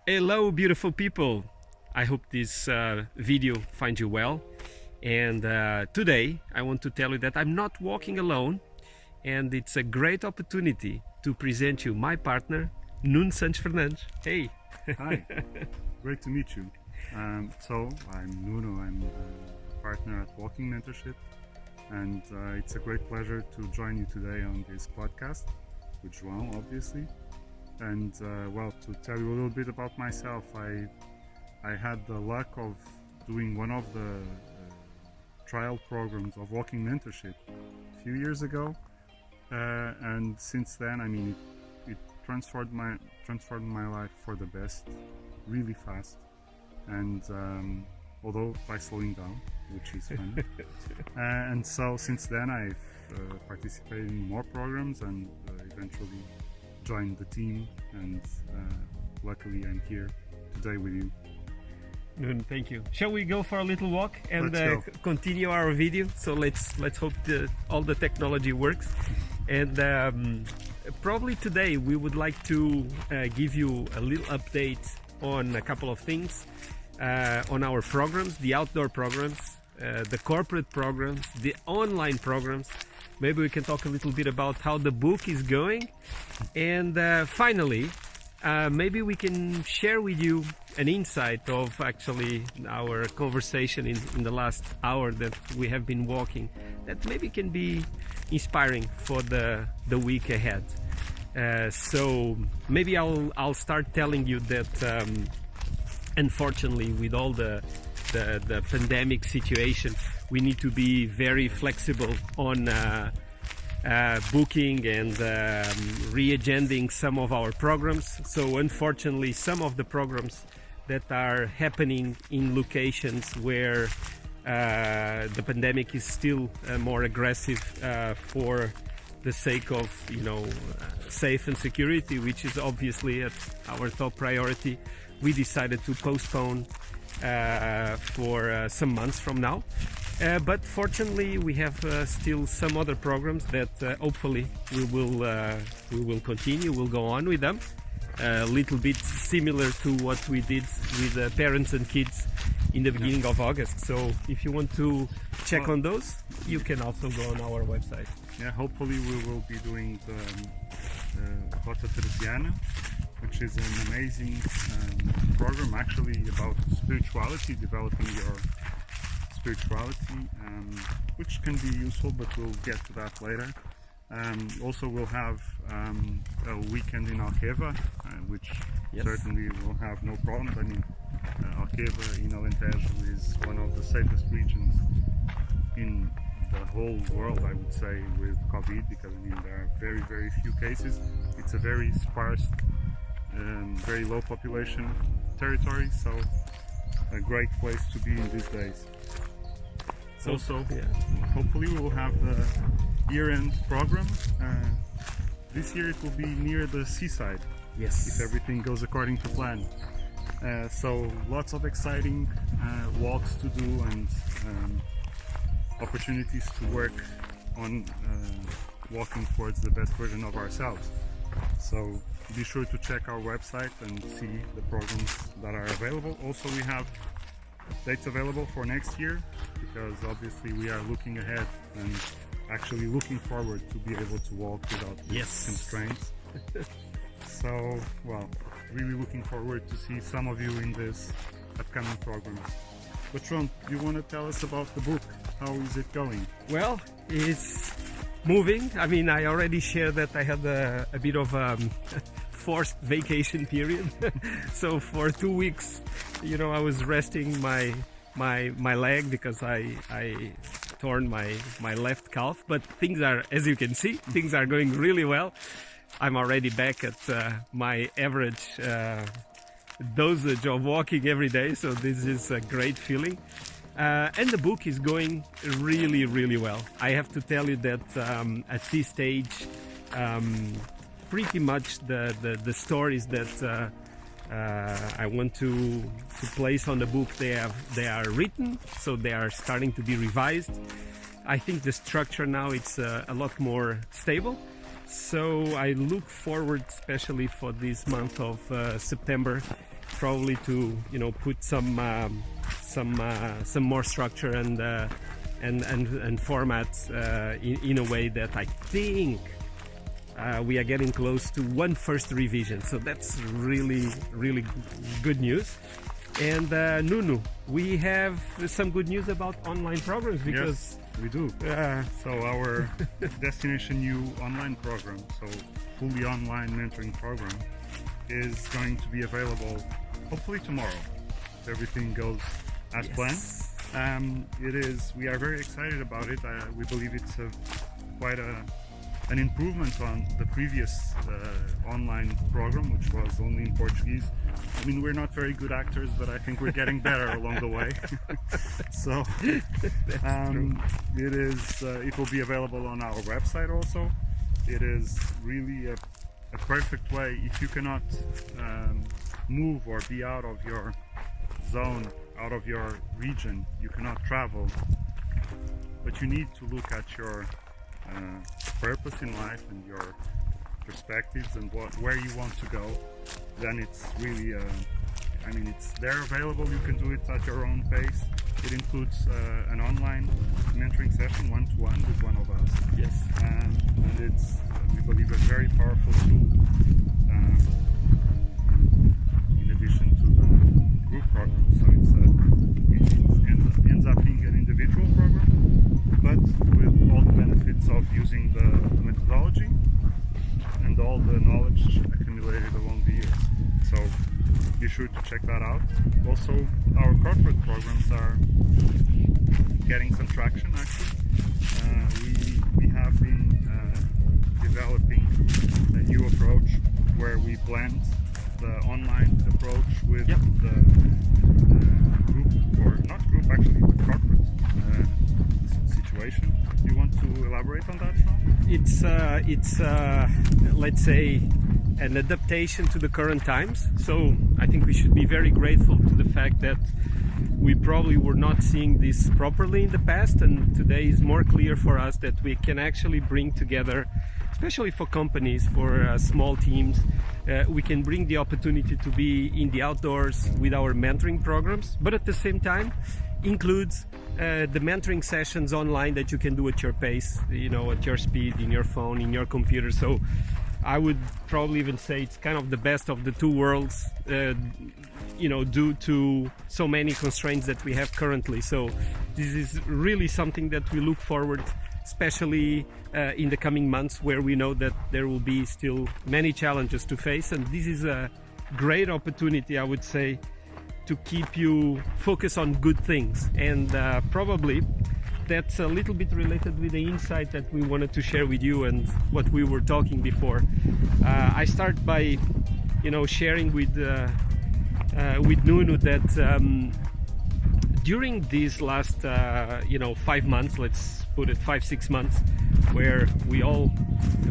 Hello, beautiful people. I hope this video finds you well. And today I want to tell you that I'm not walking alone, and it's a great opportunity to present you my partner, Nuno Santos Fernandes. Hey. Hi, great to meet you. So I'm Nuno, I'm a partner at Walking Mentorship, and it's a great pleasure to join you today on this podcast with João, obviously. And well, to tell you a little bit about myself, I had the luck of doing one of the trial programs of Walking Mentorship a few years ago, and since then, I mean, it transformed my life for the best, really fast, and although by slowing down, which is fun. And so since then, I've participated in more programs and eventually joined the team, and luckily I'm here today with you. Nuno, thank you. Shall we go for a little walk and continue our video? So let's hope all the technology works. And probably today we would like to give you a little update on a couple of things on our programs, the outdoor programs, the corporate programs, the online programs. Maybe we can talk a little bit about how the book is going, and finally maybe we can share with you an insight of actually our conversation in the last hour that we have been walking, that maybe can be inspiring for the week ahead. So maybe I'll start telling you that unfortunately, with all the pandemic situation, we need to be very flexible on booking and re-agending some of our programs. So unfortunately, some of the programs that are happening in locations where the pandemic is still more aggressive for the sake of, safe and security, which is obviously at our top priority, we decided to postpone for some months from now. But fortunately, we have still some other programs that hopefully we will continue. We'll go on with them. A little bit similar to what we did with parents and kids in the beginning of August. So if you want to check on those, you can also go on our website. Yeah, hopefully we will be doing the Rota Teresiana, which is an amazing program actually about spirituality, developing your spirituality, which can be useful, but we'll get to that later. Also, we'll have a weekend in Alqueva, which certainly will have no problems. I mean, Alqueva in Alentejo is one of the safest regions in the whole world, I would say, with COVID, because I mean there are very, very few cases. It's a very sparse, very low population territory, so a great place to be in these days. Also, hopefully we will have the year-end program. This year it will be near the seaside, if everything goes according to plan. So lots of exciting walks to do and opportunities to work on walking towards the best version of ourselves. So be sure to check our website and see the programs that are available. Also, we have dates available for next year, because obviously we are looking ahead and actually looking forward to be able to walk without constraints. So, well, really looking forward to see some of you in this upcoming programs. But João, you want to tell us about the book? How is it going? Well, it's moving. I mean, I already shared that I had a bit of forced vacation period. So for 2 weeks, I was resting my leg because I torn my left calf. But things are, as you can see, things are going really well. I'm already back at my average dosage of walking every day, so this is a great feeling. And the book is going really, really well. I have to tell you that at this stage, pretty much the stories that I want to place on the book, they are written, so they are starting to be revised. I think the structure now it's a lot more stable. So I look forward, especially for this month of September, probably to put some more structure and formats in a way that I think we are getting close to one first revision. So that's really good news. And Nuno, we have some good news about online programs because we do. So our Destination U online program, so fully online mentoring program, is going to be available hopefully tomorrow if everything goes as planned. We are very excited about it. We believe it's quite an improvement on the previous online program, which was only in Portuguese. I mean, we're not very good actors, but I think we're getting better along the way. So it will be available on our website also. It is really a perfect way if you cannot move or be out of your zone, out of your region, you cannot travel, but you need to look at your purpose in life and your perspectives and where you want to go. Then it's really it's there available. You can do it at your own pace. It includes an online mentoring session, one-to-one with one of us. Yes. And it's, we believe, a very powerful tool in addition to the group program. So it ends up being an individual program, but with all the benefits of using the methodology and all the knowledge accumulated along the years. So be sure to check that out. Also, our corporate programs are getting some traction actually. We have been developing a new approach where we blend the online approach with the group, or not group actually, the corporate situation. Do you want to elaborate on that, Sean? It's let's say an adaptation to the current times. So I think we should be very grateful to the fact that we probably were not seeing this properly in the past, and today is more clear for us that we can actually bring together, especially for companies, for small teams, we can bring the opportunity to be in the outdoors with our mentoring programs, but at the same time includes the mentoring sessions online that you can do at your pace, at your speed, in your phone, in your computer. So I would probably even say it's kind of the best of the two worlds, due to so many constraints that we have currently. So this is really something that we look forward, especially in the coming months, where we know that there will be still many challenges to face, and this is a great opportunity, I would say, to keep you focused on good things. And probably that's a little bit related with the insight that we wanted to share with you and what we were talking before. I start by sharing with Nuno that during these last 5 months, let's put it 5-6 months, where we all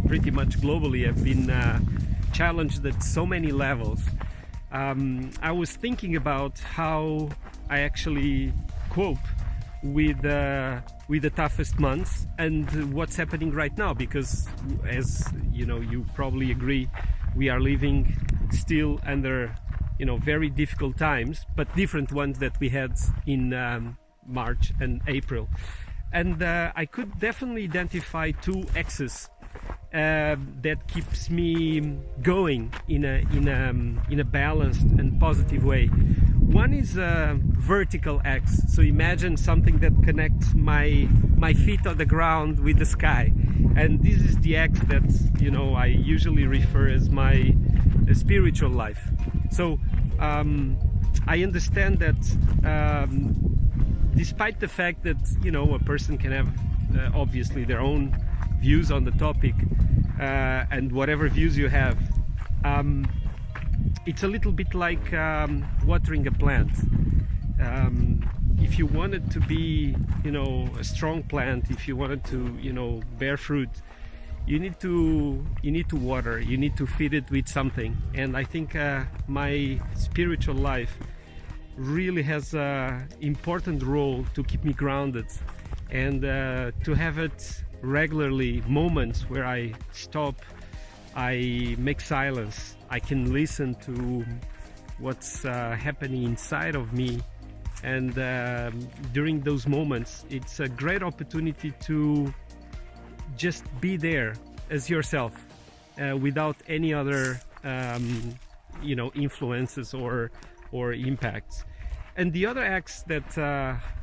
pretty much globally have been challenged at so many levels, I was thinking about how I actually cope with the toughest months and what's happening right now, because as you probably agree, we are living still under very difficult times, but different ones that we had in March and April. And I could definitely identify two axes that keeps me going in a balanced and positive way. One is a vertical axe. So imagine something that connects my feet on the ground with the sky, and this is the axe that I usually refer as my spiritual life. So I understand that despite the fact that a person can have obviously their own views on the topic, and whatever views you have, it's a little bit like watering a plant. If you want it to be a strong plant, if you want it to bear fruit, you need to water, you need to feed it with something. And I think my spiritual life really has an important role to keep me grounded, and to have it regularly, moments where I stop, I make silence, I can listen to what's happening inside of me. And during those moments, it's a great opportunity to just be there as yourself, without any other influences or impacts. And the other X that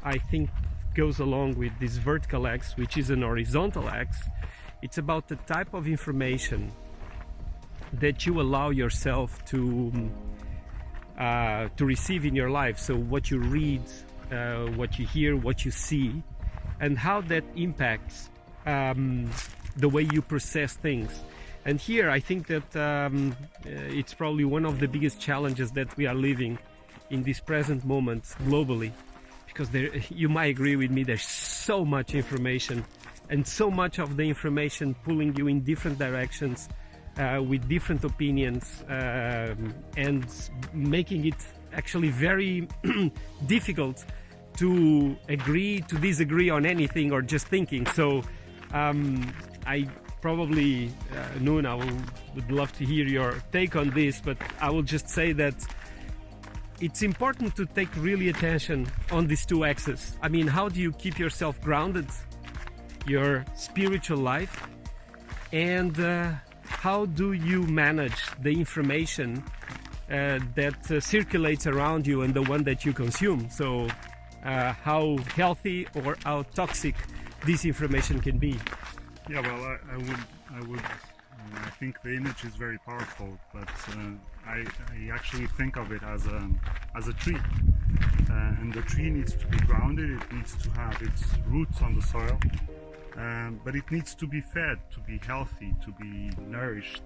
I think goes along with this vertical X, which is an horizontal X, it's about the type of information that you allow yourself to receive in your life. So what you read, what you hear, what you see, and how that impacts the way you process things. And here I think that it's probably one of the biggest challenges that we are living in this present moment globally, because you might agree with me, there's so much information, and so much of the information pulling you in different directions, with different opinions, and making it actually very difficult to agree, to disagree on anything, or just thinking. So I probably, Noon, I would love to hear your take on this, but I will just say that it's important to take really attention on these two axes. I mean, how do you keep yourself grounded, your spiritual life, and how do you manage the information that circulates around you and the one that you consume? So how healthy or how toxic this information can be. Yeah, well, I think the image is very powerful, but I actually think of it as a tree, and the tree needs to be grounded. It needs to have its roots on the soil, but it needs to be fed, to be healthy, to be nourished,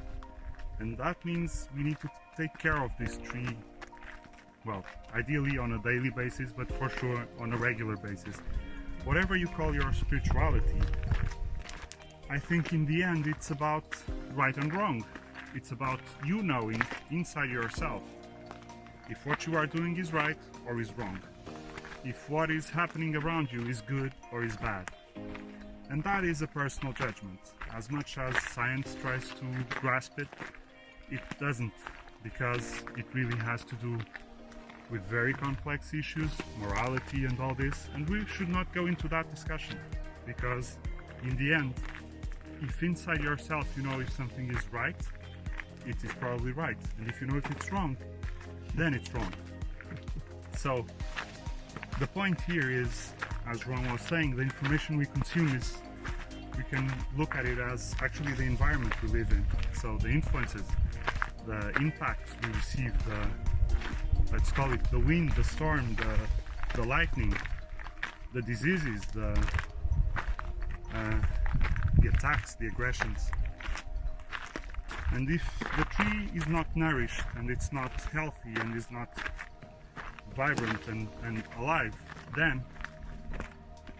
and that means we need to take care of this tree. Well, ideally on a daily basis, but for sure on a regular basis. Whatever you call your spirituality, I think in the end it's about right and wrong. It's about you knowing inside yourself if what you are doing is right or is wrong, if what is happening around you is good or is bad. And that is a personal judgment. As much as science tries to grasp it, it doesn't, because it really has to do with very complex issues, morality and all this, and we should not go into that discussion, because in the end, if inside yourself you know if something is right, it is probably right, and if you know if it's wrong, then it's wrong. So the point here is, as Ron was saying, the information we consume is, we can look at it as actually the environment we live in. So the influences, the impacts we receive, let's call it the wind, the storm, the lightning, the diseases, the attacks, the aggressions. And if the tree is not nourished and it's not healthy and is not vibrant and alive, then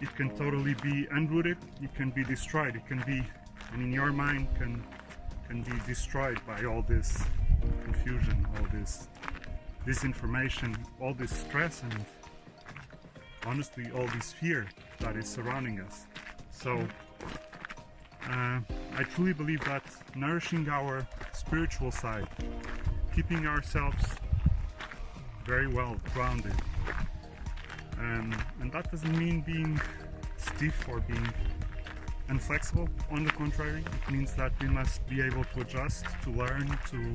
it can totally be unrooted, it can be destroyed, it can be, and in your mind can be destroyed by all this confusion, all this disinformation, all this stress, and honestly all this fear that is surrounding us. So I truly believe that nourishing our spiritual side, keeping ourselves very well grounded, and that doesn't mean being stiff or being inflexible. On the contrary, it means that we must be able to adjust, to learn, to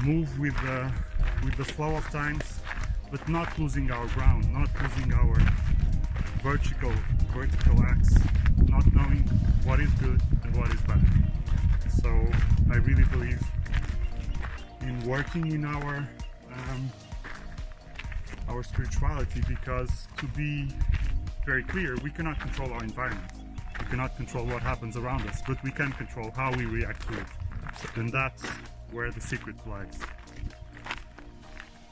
move with the flow of times, but not losing our ground, not losing our vertical axe, not knowing what is good and what is bad. So I really believe in working in our spirituality, because, to be very clear, we cannot control our environment, we cannot control what happens around us, but we can control how we react to it, and that's where the secret lies.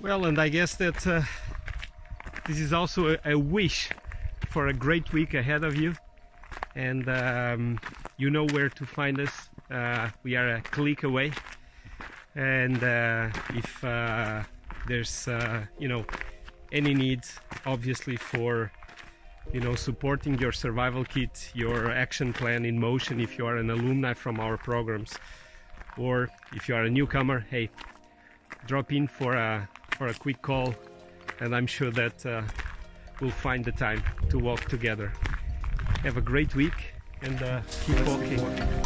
Well, and I guess that this is also a wish for a great week ahead of you, and you know where to find us. We are a click away, and if there's any need, obviously, for supporting your survival kit, your action plan in motion, if you are an alumni from our programs, or if you are a newcomer, hey, drop in for a quick call, and I'm sure that we'll find the time to walk together. Have a great week, and keep walking.